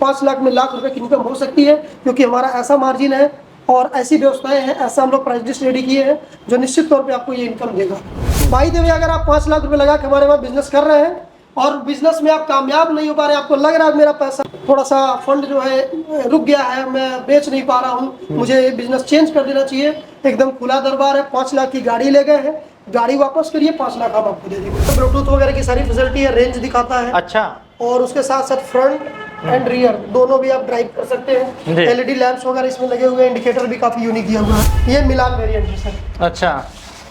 5 लाख में लाख रुपए की इनकम हो सकती है, क्योंकि हमारा ऐसा मार्जिन है और ऐसी व्यवस्थाएं हैं, ऐसा हम लोग प्राइस लिस्ट रेडी किए हैं जो निश्चित तौर पे आपको ये इनकम देगा। भाई देवे, अगर आप 5 लाख रुपए लगा के हमारे वहाँ बिजनेस कर रहे हैं और बिजनेस में आप कामयाब नहीं हो पा रहे, आपको लग रहा है मेरा पैसा थोड़ा सा फंड जो है रुक गया है, मैं बेच नहीं पा रहा हूँ, मुझे बिजनेस चेंज कर देना चाहिए, एकदम खुला दरबार है। 5 लाख की गाड़ी ले गए हैं, गाड़ी वापस करिए, 5 लाख हम आपको दे देंगे। तो ब्लूटूथ वगैरह की सारी फैसिलिटी है, रेंज दिखाता है। अच्छा। और उसके साथ साथ फ्रंट एंड रियर दोनों भी आप ड्राइव कर सकते हैं। एलईडी लैंप्स वगैरह इसमें लगे हुए हैं, इंडिकेटर भी काफी यूनिक दिया हुआ है। ये मिलान वेरिएंट है सर। अच्छा।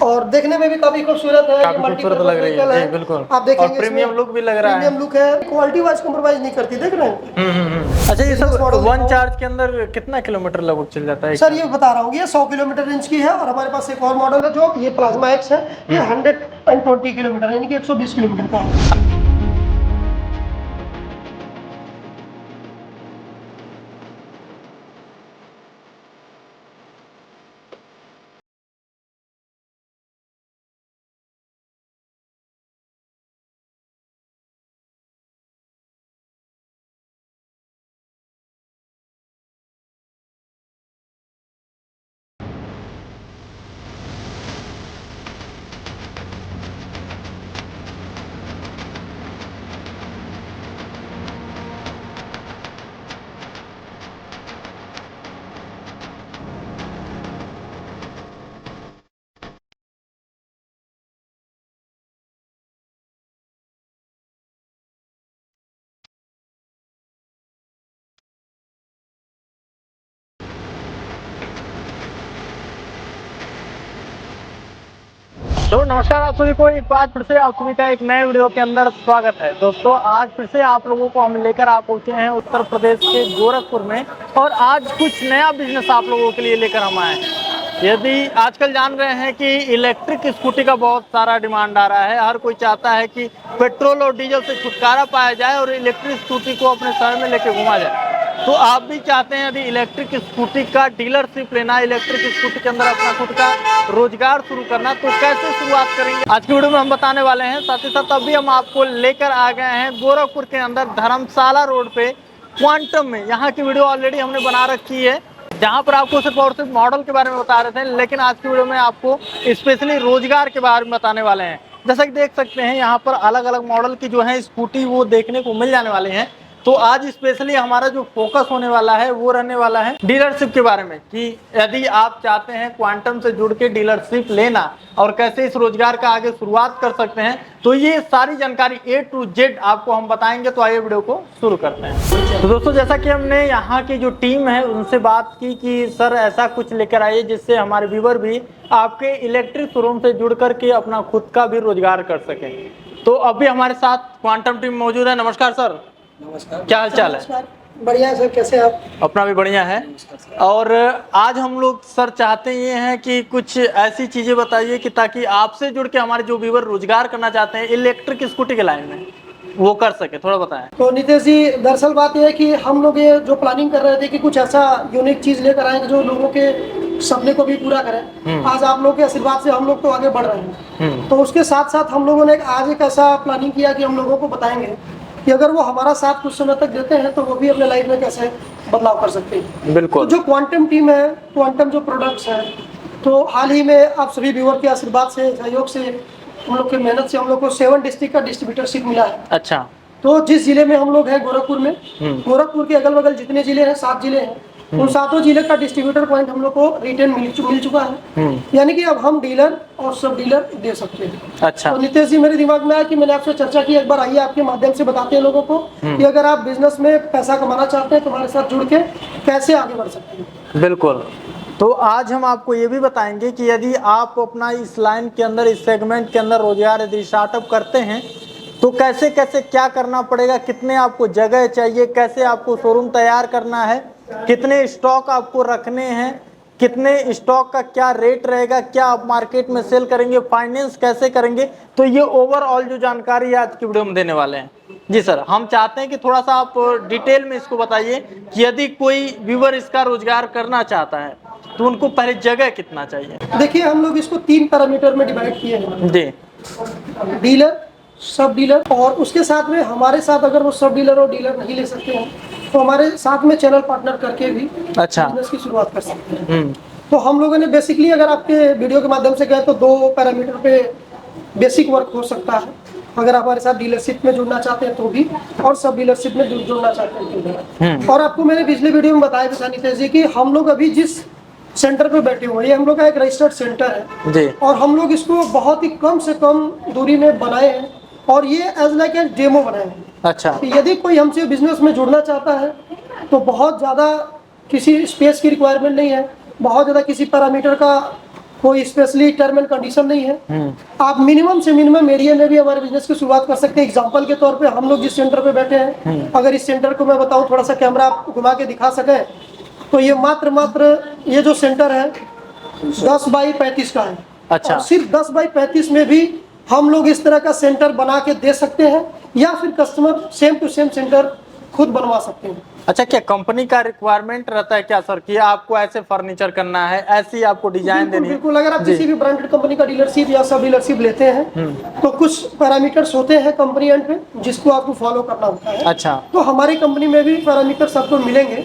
और देखने में भी काफी खूबसूरत है, काफी खूबसूरत लग रही है। जी बिल्कुल, आप देखेंगे और प्रीमियम लुक भी लग रहा है। प्रीमियम लुक है, क्वालिटी वाइज कॉम्प्रोमाइज नहीं करती, देख रहे हैं। अच्छा, ये सब वन चार्ज के अंदर कितना किलोमीटर लगभग चल जाता है? सर ये बता रहा हूँ, ये 100 किलोमीटर रेंज की है। और हमारे पास एक और मॉडल है जो ये प्लाज्मा एक्स है, ये 120 किलोमीटर यानी कि 120 किलोमीटर का है। तो नमस्कार आप सभी को एक बार फिर से आप सभी का एक नए वीडियो के अंदर स्वागत है। दोस्तों, आज फिर से आप लोगों को हम लेकर आ पहुंचे हैं उत्तर प्रदेश के गोरखपुर में, और आज कुछ नया बिजनेस आप लोगों के लिए लेकर हम आए हैं। यदि आजकल जान रहे हैं कि इलेक्ट्रिक स्कूटी का बहुत सारा डिमांड आ रहा है, हर कोई चाहता है कि पेट्रोल और डीजल से छुटकारा पाया जाए और इलेक्ट्रिक स्कूटी को अपने शहर में लेकर घुमा जाए। तो आप भी चाहते हैं यदि इलेक्ट्रिक स्कूटी का डीलरशिप लेना, इलेक्ट्रिक स्कूटी के अंदर अपना खुद का रोजगार शुरू करना, तो कैसे शुरुआत करेंगे आज की वीडियो में हम बताने वाले हैं। साथ ही साथ अभी हम आपको लेकर आ गए हैं गोरखपुर के अंदर धर्मशाला रोड पे क्वांटम में। यहाँ की वीडियो ऑलरेडी हमने बना रखी है, जहाँ पर आपको सिर्फ और सिर्फ मॉडल के बारे में बता रहे थे, लेकिन आज की वीडियो में आपको स्पेशली रोजगार के बारे में बताने वाले हैं। जैसा कि देख सकते हैं यहाँ पर अलग अलग मॉडल की जो है स्कूटी वो देखने को मिल जाने वाले हैं। तो आज स्पेशली हमारा जो फोकस होने वाला है वो रहने वाला है डीलरशिप के बारे में, कि यदि आप चाहते हैं क्वांटम से जुड़ के डीलरशिप लेना और कैसे इस रोजगार का आगे शुरुआत कर सकते हैं, तो ये सारी जानकारी A to Z आपको हम बताएंगे। तो आइए वीडियो को शुरू करते हैं। तो दोस्तों, जैसा कि हमने यहाँ की जो टीम है उनसे बात की कि सर ऐसा कुछ लेकर आइए जिससे हमारे व्यूअर भी आपके इलेक्ट्रिक शोरूम से जुड़ करके अपना खुद का भी रोजगार कर सकें। तो अभी हमारे साथ क्वांटम टीम मौजूद है। नमस्कार सर। नमस्कार, क्या हाल चाल है? बढ़िया है सर, कैसे आप? अपना भी बढ़िया है। और आज हम लोग सर चाहते ये हैं कि कुछ ऐसी चीजें बताइए कि ताकि आपसे जुड़ के हमारे जो व्यूअर रोजगार करना चाहते हैं इलेक्ट्रिक स्कूटी के लाइन में वो कर सके, थोड़ा बताएं। तो नितेश जी, दरअसल बात यह है कि हम लोग ये जो प्लानिंग कर रहे थे कि कुछ ऐसा यूनिक चीज लेकर आएंगे जो लोगों के सपने को भी पूरा करें। आज आप लोगों के आशीर्वाद से हम लोग तो आगे बढ़ रहे हैं। तो उसके साथ साथ हम लोगों ने आज एक ऐसा प्लानिंग किया कि हम लोगों को बताएंगे कि अगर वो हमारा साथ कुछ समय तक देते हैं तो वो भी अपने लाइफ में कैसे बदलाव कर सकते हैं। बिल्कुल। तो जो क्वांटम टीम है, क्वांटम जो प्रोडक्ट्स है, तो हाल ही में आप सभी व्यूअर के आशीर्वाद से, सहयोग से, हम लोग की मेहनत से हम लोग को 7 डिस्ट्रिक्ट का डिस्ट्रीब्यूटरशिप मिला है। अच्छा। तो जिस जिले में हम लोग हैं गोरखपुर में, गोरखपुर के अगल बगल जितने जिले हैं, 7 जिले हैं, उन 7 जिले का डिस्ट्रीब्यूटर पॉइंट हम लोग को रिटेल मिल चुका है। यानी कि अब हम डीलर और सब डीलर दे सकते हैं। अच्छा। तो नितेश जी, मेरे दिमाग में आया कि मैंने आपसे चर्चा की, एक बार आइए आपके माध्यम से बताते हैं लोगों को कि अगर आप बिजनेस में पैसा कमाना चाहते हैं तो हमारे साथ जुड़ के कैसे आगे बढ़ सकते हैं। बिल्कुल। तो आज हम आपको ये भी बताएंगे कि यदि आप अपना इस लाइन के अंदर, इस सेगमेंट के अंदर रोजगार यदि स्टार्टअप करते हैं तो कैसे कैसे क्या करना पड़ेगा, कितने आपको जगह चाहिए, कैसे आपको शोरूम तैयार करना है, कितने स्टॉक आपको रखने हैं, कितने स्टॉक का क्या रेट रहेगा, क्या आप मार्केट में सेल करेंगे, फाइनेंस कैसे करेंगे। तो ये ओवरऑल जो जानकारी आज की वीडियो में देने वाले हैं। जी सर, हम चाहते हैं कि थोड़ा सा आप डिटेल में इसको बताइए कि यदि कोई व्यूअर इसका रोजगार करना चाहता है तो उनको पहले जगह कितना चाहिए। देखिए, हम लोग इसको 3 पैरामीटर में डिवाइड किए हैं जी। डीलर, सब डीलर, और उसके साथ में हमारे साथ अगर वो सब डीलर और डीलर नहीं ले सकते हैं तो हमारे साथ में चैनल पार्टनर करके भी अच्छा। बिजनेस की शुरुआत कर सकते हैं। तो हम लोगों ने बेसिकली, अगर आपके वीडियो के माध्यम से कहें तो 2 पैरामीटर पे बेसिक वर्क हो सकता है। अगर आप हमारे साथ डीलरशिप में जुड़ना चाहते हैं तो भी, और सब डीलरशिप में जुड़ना चाहते हैं तो भी। और आपको मैंने पिछले वीडियो में बताया था नितेश जी कि हम लोग अभी जिस सेंटर पे बैठे हुए हैं, ये हम लोग का एक रजिस्टर्ड सेंटर है जी। और हम लोग इसको बहुत ही कम से कम दूरी में बनाए हैं और ये एज लाइक ए डेमो बनाए हैं। अच्छा। कि यदि कोई हमसे बिजनेस में जुड़ना चाहता है तो बहुत ज़्यादा किसी स्पेस की रिक्वायरमेंट नहीं है, बहुत ज़्यादा किसी पैरामीटर का कोई स्पेशली टर्म एंड कंडीशन नहीं है। आप मिनिमम से मिनिमम एरिया में भी हमारे बिजनेस की शुरुआत कर सकते हैं। एग्जांपल के तौर पे हम लोग जिस सेंटर पे बैठे हैं, अगर इस सेंटर को मैं बताऊं, थोड़ा सा कैमरा आप घुमा के दिखा सकें, तो ये मात्र ये जो सेंटर है 10 बाई 35 का है। अच्छा। और सिर्फ 10 बाई 35 में भी हम लोग इस तरह का सेंटर बना के दे सकते हैं, या फिर customer same to same centre खुद बनवा सकते हैं। अच्छा, क्या कंपनी का रिक्वायरमेंट रहता है क्या सर कि आपको ऐसे फर्नीचर करना है, ऐसी आपको डिजाइन देनी है? बिल्कुल, अगर आप किसी भी ब्रांडेड कंपनी का डीलरशिप या सब डीलरशिप लेते हैं तो कुछ पैरामीटर्स होते हैं कंपनी एंड पे जिसको आपको फॉलो करना होता है। अच्छा। तो हमारी कंपनी में भी पैरामीटर्स आपको मिलेंगे,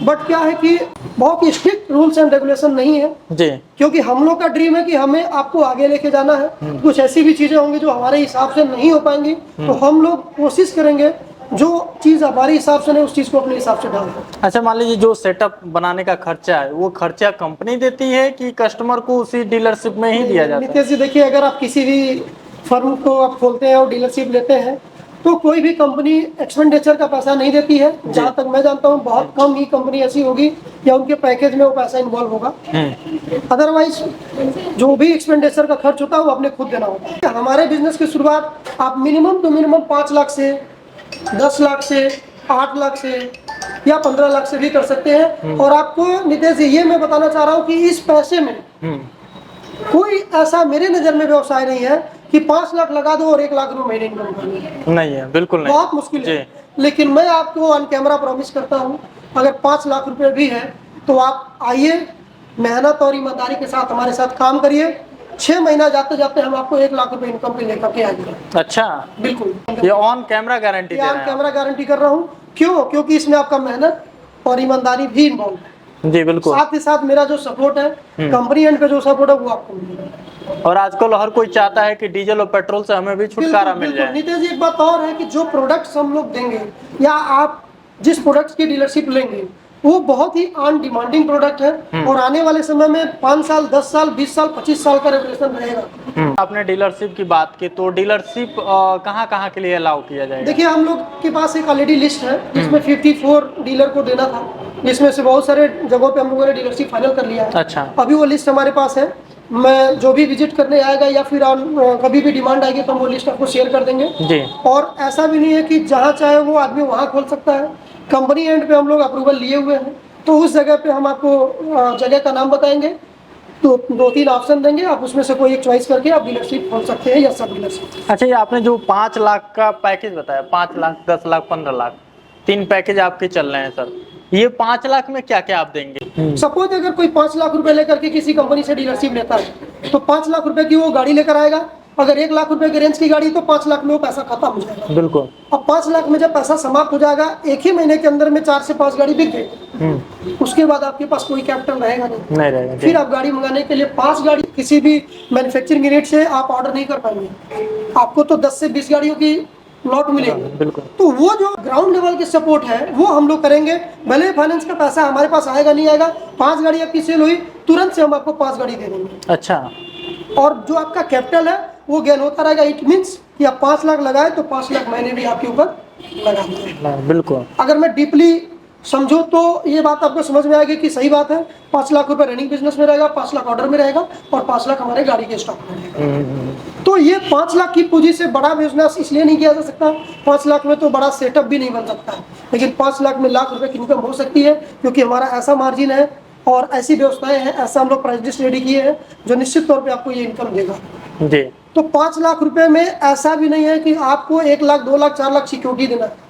बट क्या है कि बहुत ही स्ट्रिक्ट रूल्स एंड रेगुलेशन नहीं है जी। क्योंकि हम लोग का ड्रीम है कि हमें आपको आगे लेके जाना है। कुछ ऐसी भी चीजें होंगी जो हमारे हिसाब से नहीं हो पाएंगी, तो हम लोग कोशिश करेंगे जो चीज हमारे हिसाब से नहीं उस चीज को अपने हिसाब से डाल दें। अच्छा, मान लीजिए जो सेटअप बनाने का खर्चा है वो खर्चा कंपनी देती है कि कस्टमर को उसी डीलरशिप में ही दिया जाता है? नितेश जी देखिए, अगर आप किसी भी फर्म को आप खोलते हैं और डीलरशिप लेते हैं तो कोई भी कंपनी एक्सपेंडिचर का पैसा नहीं देती है। जहाँ तक मैं जानता हूँ बहुत कम ही कंपनी ऐसी होगी या उनके पैकेज में वो पैसा इन्वॉल्व होगा। अदरवाइज जो भी एक्सपेंडिचर का खर्च होता है वो अपने खुद देना होता है। हमारे बिजनेस की शुरुआत आप मिनिमम टू मिनिमम 5 लाख से, 10 लाख से, 8 लाख से या 15 लाख से भी कर सकते हैं। और आपको नितेश जी ये मैं बताना चाह रहा हूँ कि इस पैसे में कोई ऐसा मेरे नजर में व्यवसाय नहीं है कि 5 लाख लगा दो और 1 लाख रुपए महीने इनकम करो। नहीं है, बिल्कुल नहीं, बहुत मुश्किल है। लेकिन मैं आपको ऑन कैमरा प्रॉमिस करता हूँ, अगर 5 लाख रुपए भी है तो आप आइए, मेहनत और ईमानदारी के साथ हमारे साथ काम करिए। 6 महीना जाते जाते हम आपको 1 लाख रुपए इनकम पे लेकर के आएंगे। अच्छा, बिल्कुल, ये ऑन कैमरा गारंटी दे रहे ऑन हैं? कैमरा गारंटी कर रहा हूँ। क्यों? क्योंकि इसमें आपका मेहनत और ईमानदारी भी इन्वॉल्व है। जी बिल्कुल। साथ ही साथ मेरा जो सपोर्ट है, कंपनी एंड पे जो सपोर्ट है वो आपको मिलेगा। और आजकल हर कोई चाहता है कि डीजल और पेट्रोल से हमें भी छुटकारा मिल जाए। नितेश जी एक बात और है कि जो प्रोडक्ट्स हम लोग देंगे या आप जिस प्रोडक्ट्स की डीलरशिप लेंगे वो बहुत ही ऑन डिमांडिंग प्रोडक्ट है और आने वाले समय में 5 साल, 10 साल, 20 साल, 25 साल का रेगुलेशन रहेगा। आपने डीलरशिप की बात की, तो डीलरशिप कहाँ कहाँ के लिए अलाउ किया जाएगा? देखिए, हम लोग के पास एक ऑलरेडी लिस्ट है जिसमें 54 डीलर को देना था, जिसमें से बहुत सारे जगहों पे हम लोगों ने डीलरशिप फाइनल कर लिया है। अच्छा। अभी वो लिस्ट हमारे पास है। मैं जो भी विजिट करने आएगा या फिर कभी भी डिमांड आएगी तो हम वो लिस्ट आपको शेयर कर देंगे जी। और ऐसा भी नहीं है कि जहाँ चाहे वो आदमी वहाँ खोल सकता है। कंपनी एंड पे हम लोग अप्रूवल लिए हुए हैं, तो उस जगह पे हम आपको जगह का नाम बताएंगे, तो 2-3 ऑप्शन देंगे, आप उसमें से कोई एक चॉइस करके आप डीलरशिप खोल सकते हैं या सब डीलरशिप। अच्छा, ये आपने जो 5 लाख का पैकेज बताया, 5 लाख, 10 लाख, 15 लाख, 3 पैकेज आपके चल रहे हैं सर, ये 5 लाख में क्या क्या आप देंगे? सपोज अगर कोई 5 लाख रुपए लेकर के किसी कंपनी से डीलरशिप लेता है तो 5 लाख रुपए की वो गाड़ी लेकर आएगा। अगर 1 लाख रुपए की रेंज की गाड़ी तो 5 लाख में वो पैसा खत्म हो जाएगा। बिल्कुल। अब 5 लाख में जब पैसा समाप्त हो जाएगा, एक ही महीने के अंदर में 4 से 5 गाड़ी बिक गई, उसके बाद आपके पास कोई कैपिटल रहेगा नहीं रहेगा। फिर आप गाड़ी मंगाने के लिए 5 गाड़ी किसी भी मैन्युफैक्चरिंग यूनिट से आप ऑर्डर नहीं कर पाएंगे। आपको तो 10 से 20 गाड़ियों की लॉट मिलेगी। बिल्कुल। तो वो जो ग्राउंड लेवल के सपोर्ट है वो हम लोग करेंगे। भले फाइनेंस का पैसा हमारे पास आएगा नहीं आएगा, 5 गाड़ी आपकी सेल हुई, तुरंत से हम आपको 5 गाड़ी दे देंगे। अच्छा। और जो आपका कैपिटल है वो गेन होता रहेगा। इट मीन्स कि आप 5 लाख लगाए तो 5 लाख महीने भी आपके ऊपर लगा देंगे। बिल्कुल। अगर मैं डीपली समझो तो ये बात आपको समझ में आएगी कि सही बात है। 5 लाख रुपए रनिंग बिजनेस में रहेगा, 5 लाख ऑर्डर में रहेगा और 5 लाख हमारे गाड़ी के स्टॉक में रहेगा। तो ये 5 लाख की पूंजी से बड़ा बिजनेस इसलिए नहीं किया जा सकता। 5 लाख में तो बड़ा सेटअप भी नहीं बन सकता है, लेकिन 5 लाख में लाख रुपए की इनकम हो सकती है, क्योंकि हमारा ऐसा मार्जिन है और ऐसी व्यवस्थाएं हैं, ऐसा हम लोग प्राइस लिस्ट रेडी किए हैं जो निश्चित तौर पे आपको ये इनकम देगा जी। तो 5 लाख रुपए में ऐसा भी नहीं है कि आपको 1 लाख, 2 लाख, 4 लाख सिक्योरिटी देना है।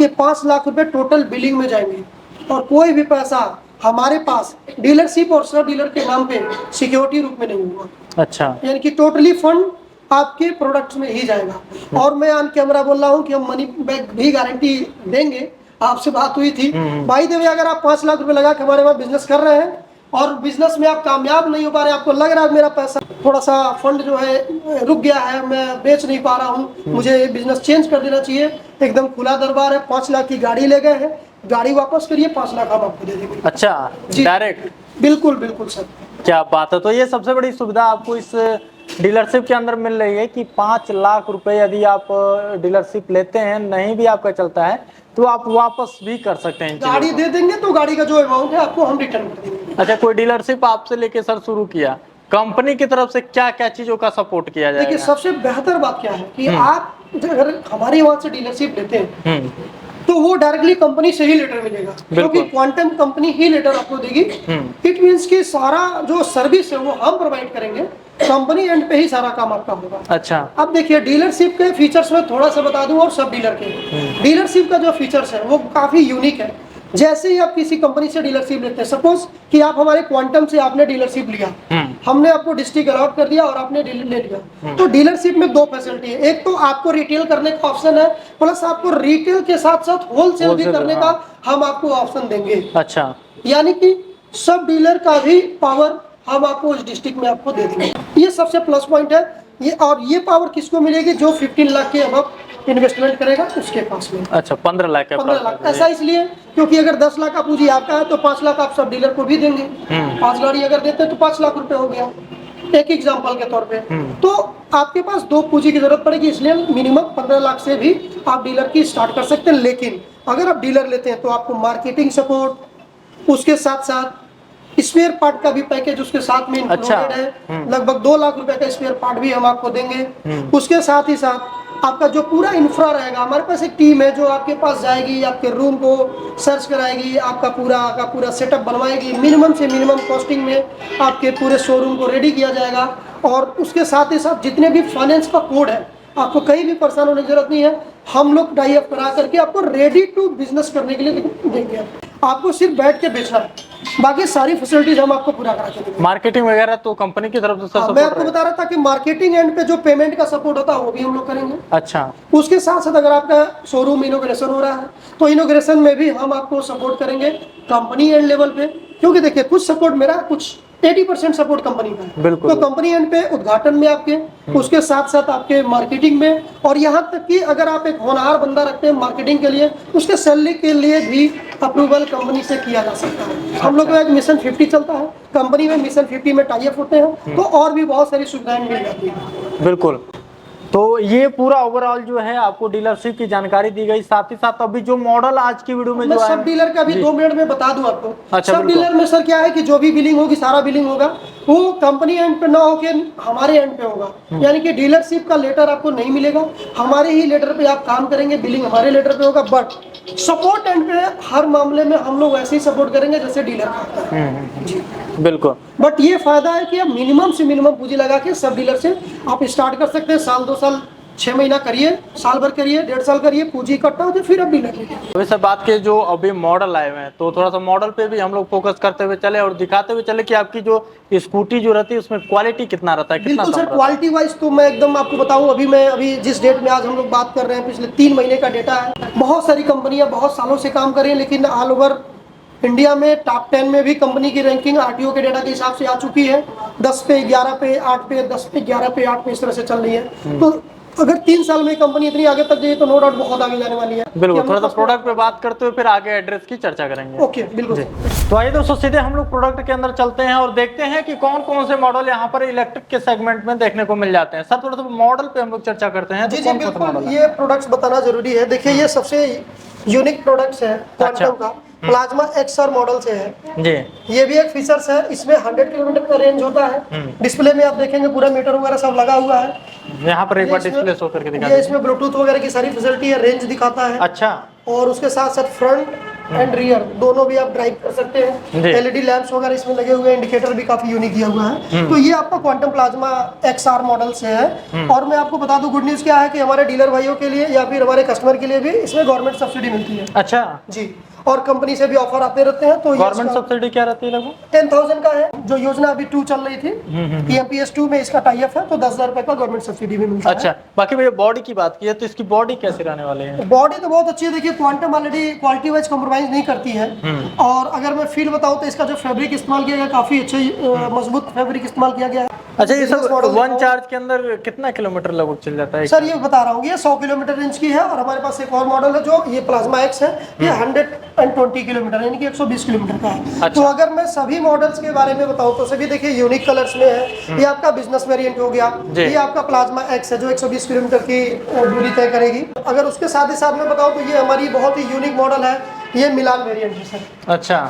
5 लाख रुपए टोटल बिलिंग में जाएंगे और कोई भी पैसा हमारे पास डीलरशिप और सब डीलर के नाम पे सिक्योरिटी रूप में नहीं होगा। अच्छा। यानी कि टोटली फंड आपके प्रोडक्ट्स में ही जाएगा। और मैं ऑन कैमरा बोल रहा हूँ कि हम मनी बैक भी गारंटी देंगे। आपसे बात हुई थी भाई देवे, अगर आप 5 लाख रुपए लगा के हमारे वहाँ बिजनेस कर रहे हैं और बिजनेस में आप कामयाब नहीं हो पा रहे, आपको लग रहा है मेरा पैसा थोड़ा सा फंड जो है रुक गया है, मैं बेच नहीं पा रहा हूँ, मुझे बिजनेस चेंज कर देना चाहिए, एकदम खुला दरबार है। 5 लाख की गाड़ी ले गए हैं, गाड़ी वापस करिए, 5 लाख हम आपको दे देंगे। अच्छा, डायरेक्ट? बिल्कुल बिल्कुल सर। क्या बात है। तो ये सबसे बड़ी सुविधा आपको इस डीलरशिप के अंदर मिल रही है कि 5 लाख रुपए यदि आप डीलरशिप लेते हैं, नहीं भी आपका चलता है तो आप वापस भी कर सकते हैं। गाड़ी दे देंगे तो गाड़ी का जो अमाउंट है आपको हम रिटर्न कर देंगे। अच्छा, कोई डीलरशिप आपसे लेके सर शुरू किया, कंपनी की तरफ से क्या क्या चीजों का सपोर्ट किया जाएगा? देखिए सबसे बेहतर बात क्या है कि आप अगर हमारे वहां से डीलरशिप लेते हैं तो वो डायरेक्टली कंपनी से ही लेटर मिलेगा, क्योंकि क्वांटम कंपनी ही लेटर आपको देगी। इट मींस कि सारा जो सर्विस है वो हम प्रोवाइड करेंगे, कंपनी एंड पे ही सारा काम आपका होगा। अच्छा, अब देखिए डीलरशिप के फीचर्स में थोड़ा सा बता दूं और सब डीलर के डीलरशिप का जो फीचर्स है वो काफी यूनिक है। जैसे ही आप किसी कंपनी से डीलरशिप लेते हैं, सपोज कि आप हमारे क्वांटम से आपने डीलरशिप लिया, हमने आपको डिस्ट्रिक्ट अलॉट कर दिया और आपने डीलर ले लिया, तो डीलरशिप में 2 फैसिलिटी है। एक तो आपको रिटेल करने का ऑप्शन है, प्लस आपको रिटेल के साथ साथ होलसेल भी करने का हम आपको ऑप्शन देंगे। अच्छा, यानी कि सब डीलर का भी पावर हम आपको उस डिस्ट्रिक्ट में आपको दे देंगे। ये सबसे प्लस पॉइंट है। ये और ये पावर किसको मिलेगी? जो 15 लाख के अब इन्वेस्टमेंट करेगा उसके पास में। अच्छा, 15 लाख के 15 लाख ऐसा इसलिए क्योंकि अगर 10 लाख का पूंजी आपका है तो 5 लाख आप सब डीलर को भी देंगे। 5 गाड़ी अगर देते हैं तो 5 लाख रुपए हो गया, एक एग्जांपल के तौर पे। तो आपके पास 2 पूंजी की जरूरत पड़ेगी, इसलिए मिनिमम 15 लाख से भी आप डीलर की स्टार्ट कर सकते हैं। लेकिन अगर आप डीलर लेते हैं तो आपको मार्केटिंग सपोर्ट, उसके साथ साथ स्पेयर पार्ट का भी पैकेज उसके साथ में इंक्लूडेड है। लगभग 2 लाख रुपए का स्पेयर पार्ट भी हम आपको देंगे। उसके साथ ही साथ आपका जो पूरा इंफ्रा रहेगा, हमारे पास एक टीम है जो आपके पास जाएगी, आपके रूम को सर्च कराएगी, आपका पूरा सेटअप बनवाएगी, मिनिमम से मिनिमम कॉस्टिंग में आपके पूरे शोरूम को रेडी किया जाएगा। और उसके साथ ही साथ जितने भी फाइनेंस का कोड है, आपको कहीं भी परेशान होने की जरूरत नहीं है, हम लोग टाई अप करा करके आपको रेडी टू बिजनेस करने के लिए देंगे। आपको सिर्फ बैठ के बेचना है, बाकी सारी फैसिलिटीज हम आपको पूरा करा के देंगे। मार्केटिंग वगैरह तो कंपनी की तरफ से मैं आपको बता रहा था कि मार्केटिंग एंड पे जो पेमेंट का सपोर्ट होता है वो भी हम लोग करेंगे। अच्छा, उसके साथ साथ अगर आपका शोरूम इनोग्रेशन हो रहा है तो इनोग्रेशन में भी हम आपको सपोर्ट करेंगे कंपनी एंड लेवल पे। क्योंकि देखिए कुछ सपोर्ट मेरा, कुछ 80% सपोर्ट कंपनी का है। बिल्कुल। तो कंपनी एंड पे उद्घाटन में आपके, उसके साथ साथ आपके मार्केटिंग में, और यहाँ तक कि अगर आप एक होनहार बंदा रखते हैं मार्केटिंग के लिए, उसके सैलरी के लिए भी अप्रूवल कंपनी से किया जा सकता है। हम लोग का एक मिशन 50 चलता है, कंपनी में मिशन 50 में टाई अप होते हैं, तो और भी बहुत सारी सुविधाएं मिल जाती है। बिल्कुल। तो ये पूरा ओवरऑल जो है आपको डीलरशिप की जानकारी दी गई। साथ ही साथ अभी जो मॉडल आज की वीडियो में मैं जो है, सब डीलर का भी 2 मिनट में बता दूं आपको। अच्छा, सब डीलर में सर क्या है कि जो भी बिलिंग होगी, सारा बिलिंग होगा वो कंपनी एंड पे ना होके हमारे एंड पे होगा। यानी कि डीलरशिप का लेटर आपको नहीं मिलेगा, हमारे ही लेटर पे आप काम करेंगे, बिलिंग हमारे लेटर पे होगा। बट सपोर्ट एंड पे हर मामले में हम लोग वैसे ही सपोर्ट करेंगे जैसे डीलर करता है। जी बिल्कुल। बट ये फायदा है कि आप मिनिमम से मिनिमम पूंजी लगा के सब डीलर से आप स्टार्ट कर सकते हैं। साल 2 साल 6 महीना करिए, साल भर करिए, 1.5 साल करिए, पूंजी इकट्ठा हो जाए, फिर अब डीलर लीजिए। वैसे बात के जो अभी मॉडल आए हुए हैं तो थोड़ा सा मॉडल पे भी हम लोग फोकस करते हुए चले और दिखाते हुए चले कि आपकी जो स्कूटी जो रहती है उसमें क्वालिटी कितना रहता है, कितना बिल्कुल सर, कम क्वालिटी वाइज तो मैं एकदम आपको बताऊं, अभी जिस डेट में आज हम लोग बात कर रहे हैं, पिछले 3 महीने का डेटा है। बहुत सारी कंपनियां बहुत सालों से काम कर रही हैं, लेकिन ऑल ओवर इंडिया में टॉप 10 में भी कंपनी की रैंकिंग आरटीओ के डेटा के हिसाब से आ चुकी है। 10 पे 11 पे 8 पे 10 पे 11 पे 8 पे इस तरह से चल रही है। तो अगर 3 साल में कंपनी इतनी आगे तक गई तो नो डाउट बहुत आगे जाने वाली है। बिल्कुल। थोड़ा सा प्रोडक्ट पे बात करते हुए फिर आगे एड्रेस की चर्चा करेंगे। ओके, बिल्कुल। तो आइए दोस्तों सीधे हम लोग प्रोडक्ट के अंदर चलते हैं और देखते हैं कि कौन कौन से मॉडल यहाँ पर इलेक्ट्रिक के सेगमेंट में देखने को मिल जाते हैं। सर थोड़ा सा मॉडल पे हम लोग चर्चा करते हैं। जी जी बिल्कुल, ये प्रोडक्ट्स बताना जरूरी है। देखिए ये सबसे यूनिक प्रोडक्ट्स है क्वांटम का, प्लाज्मा एक्सआर मॉडल से है जी। ये भी एक फीचर्स है, इसमें 100 किलोमीटर का रेंज होता है। डिस्प्ले में आप देखेंगे पूरा मीटर वगैरह सब लगा हुआ है। यहाँ पर एक बार डिस्प्ले शो करके दिखा ये इसमें ब्लूटूथ वगैरह की सारी फैसिलिटी है, रेंज दिखाता है। अच्छा। और उसके साथ साथ फ्रंट एंड रियर दोनों भी आप ड्राइव कर सकते हैं। एलईडी लैंप्स वगैरह इसमें लगे हुए हैं, इंडिकेटर भी काफी यूनिक दिया हुआ है। तो ये आपका क्वांटम प्लाज्मा एक्सआर मॉडल से है। और मैं आपको बता दूं गुड न्यूज क्या है कि हमारे डीलर भाइयों के लिए या फिर हमारे कस्टमर के लिए भी इसमें गवर्नमेंट सब्सिडी मिलती है। अच्छा जी। और कंपनी से भी ऑफर आते रहते हैं। तो गवर्नमेंट सब्सिडी क्या रहती है लगभग? 10,000 का है, जो योजना अभी 2 चल रही थी, PMPS 2 में इसका टाई अप है, तो 10,000 रुपए का गवर्नमेंट सब्सिडी भी मिलता है। अच्छा, बाकी भैया बॉडी की बात की है तो इसकी बॉडी कैसे रहने वाले हैं? बॉडी तो बहुत अच्छी है, देखिए quantum already quality wise compromise नहीं करती है। और अगर मैं फील बताऊं तो इसका जो फैब्रिक इस्तेमाल किया गया काफी अच्छे मजबूत फैब्रिक इस्तेमाल किया गया है। अच्छा, ये सब वन चार्ज के अंदर कितना किलोमीटर लगभग चल जाता है? सर ये बता रहा हूँ, ये 100 किलोमीटर रेंज की है। और हमारे पास एक और मॉडल है जो ये प्लाज्मा एक्स है, ये 120 किलोमीटर यानी कि 120 किलोमीटर का है। अच्छा। तो अगर मैं सभी मॉडल्स के बारे में बताऊं तो सभी देखिए यूनिक कलर्स में है। ये आपका बिजनेस वेरिएंट हो गया, ये आपका प्लाज्मा एक्स है जो 120 किलोमीटर की दूरी तय करेगी। अगर उसके साथ ही साथ में बताऊं तो ये हमारी बहुत ही यूनिक मॉडल है, ये मिलान वेरिएंट है सर। अच्छा,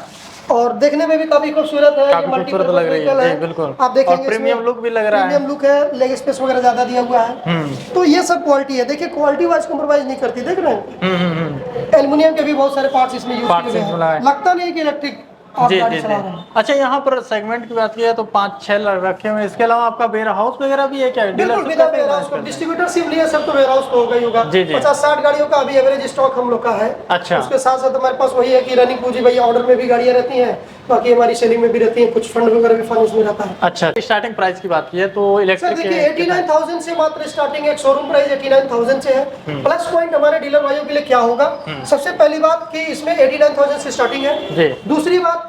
और देखने में भी काफी खूबसूरत है, काफी खूबसूरत लग रही है जी, बिल्कुल। आप देखेंगे और प्रीमियम लुक भी लग रहा है, प्रीमियम लुक है, लेग स्पेस वगैरह ज्यादा दिया हुआ है। तो ये सब क्वालिटी है, देखिए क्वालिटी वाइज कॉम्प्रोमाइज नहीं करती, देख रहे हैं। एल्युमिनियम के भी बहुत सारे पार्ट्स इसमें यूज किए गए हैं, लगता नहीं कि इलेक्ट्रिक आप जी गाड़ी जी चला जी। रहे हैं। अच्छा, यहाँ पर सेगमेंट की बात की है तो 5-6 रखे हुए हैं। इसके अलावा आपका वेयर हाउस वगैरह भी है क्या? बिल्कुल, विदा वेयरहाउस को डिस्ट्रीब्यूटरशिप लिए सब तो वेयरहाउस तो होगा ही होगा। जी, जी। 50-60 गाड़ियों का अभी एवरेज स्टॉक हम लोग का है। अच्छा। उसके साथ साथ हमारे पास वही है कि रनिंग पूंजी भैया ऑर्डर में भी गाड़ियां रहती हैं, बाकी हमारी सेलिंग में भी रहती है, कुछ फंड वगैरह भी फाइनेंस में रहता है। अच्छा, स्टार्टिंग प्राइस की बात की है तो सर इलेक्ट्रिक देखिए 89,000 से मात्र स्टार्टिंग, एक शोरूम प्राइस 89,000 से है। प्लस पॉइंट हमारे डीलर भाइयों के लिए क्या होगा, सबसे पहली बात कि इसमें 89,000 से स्टार्टिंग है। जी। दूसरी बात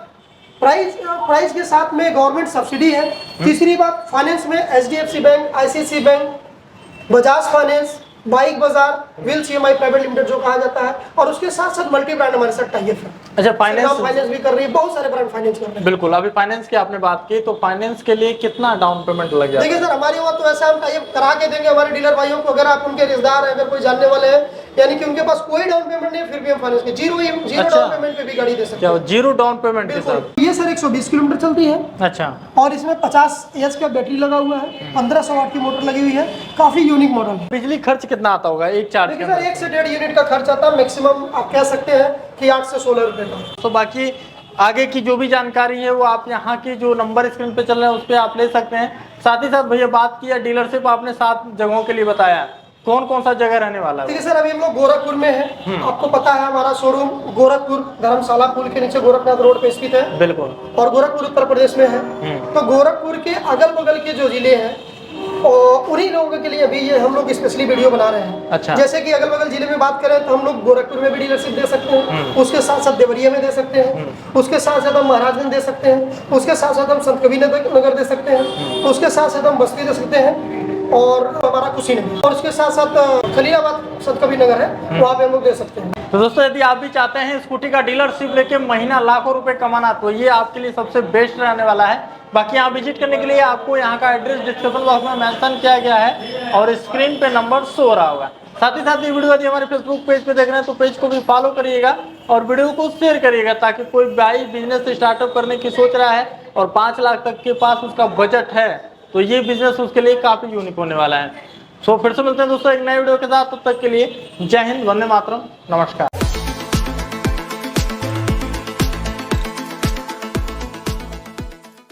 प्राइस के साथ में गवर्नमेंट सब्सिडी है। तीसरी बात फाइनेंस में HDFC bank, ICICI bank, Bajaj finance, bike बाजार, व्हील्स EMI प्राइवेट लिमिटेड जो कहा जाता है, और उसके साथ साथ मल्टी ब्रांड हमारे साथ टाई अप है। अच्छा, फाइनेंस भी कर रही है, बहुत सारे ब्रांड फाइनेंस कर रहे हैं। बिल्कुल, अभी फाइनेंस की आपने बात की तो फाइनेंस के लिए कितना डाउन पेमेंट लग जाता है? देखिए सर, हमारी वहाँ तो ऐसा हम टाई अप करा के देंगे हमारे डीलर भाइयों को। अगर आप उनके रिश्तेदार हैं, अगर कोई जानने वाले हैं, यानी कि उनके पास कोई डाउन पेमेंट नहीं है, फिर भी हम फाइनेंस के जीरो डाउन पेमेंट पे भी गाड़ी दे सकते हैं। क्या जीरो डाउन पेमेंट के साथ? ये सर 120 किलोमीटर चलती है। अच्छा, और इसमें 50 एच का बैटरी लगा हुआ है, 1500 वाट की मोटर लगी हुई है, काफी यूनिक मॉडल है। बिजली खर्च कितना आता होगा एक चार्ज के देखिए सर, अंदर? 1 से 1.5 यूनिट का खर्च आता है, मैक्सिमम आप कह सकते हैं कि 8 से 16 रुपए का। तो बाकी आगे की जो भी जानकारी है वो आप यहाँ की जो नंबर स्क्रीन पे चल रहे हैं उस पर आप ले सकते हैं। साथ ही साथ भैया बात की है डीलरशिप, आपने 7 जगहों के लिए बताया, कौन कौन सा जगह रहने वाला है? ठीक है सर, अभी हम लोग गोरखपुर में हैं। आपको पता है हमारा शोरूम गोरखपुर धर्मशाला पुल के नीचे गोरखनाथ रोड पे स्थित है। बिल्कुल। और गोरखपुर उत्तर प्रदेश में है। तो गोरखपुर के अगल बगल के जो जिले हैं और उन्हीं लोगों के लिए अभी ये हम लोग स्पेशली वीडियो बना रहे हैं। अच्छा। जैसे कि अगल बगल जिले में बात करें तो हम लोग गोरखपुर में भी डीलरशिप दे सकते हैं, उसके साथ साथ देवरिया में दे सकते हैं, उसके साथ साथ हम महाराजगंज दे सकते हैं, उसके साथ साथ हम संत कबीरनगर दे सकते हैं, उसके साथ साथ हम बस्ती दे सकते हैं, और हमारा कुशीनगर, और उसके साथ साथ खलीलाबाद संत कबीरनगर है, वहाँ पे हम लोग दे सकते हैं। तो दोस्तों, यदि आप भी चाहते हैं स्कूटी का डीलरशिप लेके महीना लाखों रुपए कमाना तो ये आपके लिए सबसे बेस्ट रहने वाला है। बाकी यहाँ विजिट करने के लिए आपको यहाँ का एड्रेस डिस्क्रिप्शन बॉक्स में मेंशन किया गया है और स्क्रीन पे नंबर शो हो रहा होगा। साथ ही साथ ये वीडियो यदि हमारे फेसबुक पेज पे देख रहे हैं तो पेज को भी फॉलो करिएगा और वीडियो को शेयर करिएगा, ताकि कोई भाई बिजनेस स्टार्टअप करने की सोच रहा है और 5 लाख तक के पास उसका बजट है तो ये बिजनेस उसके लिए काफी यूनिक होने वाला है। सो फिर से मिलते हैं दोस्तों एक नए वीडियो के साथ, तब तक के लिए जय हिंद, वंदे मातरम, नमस्कार।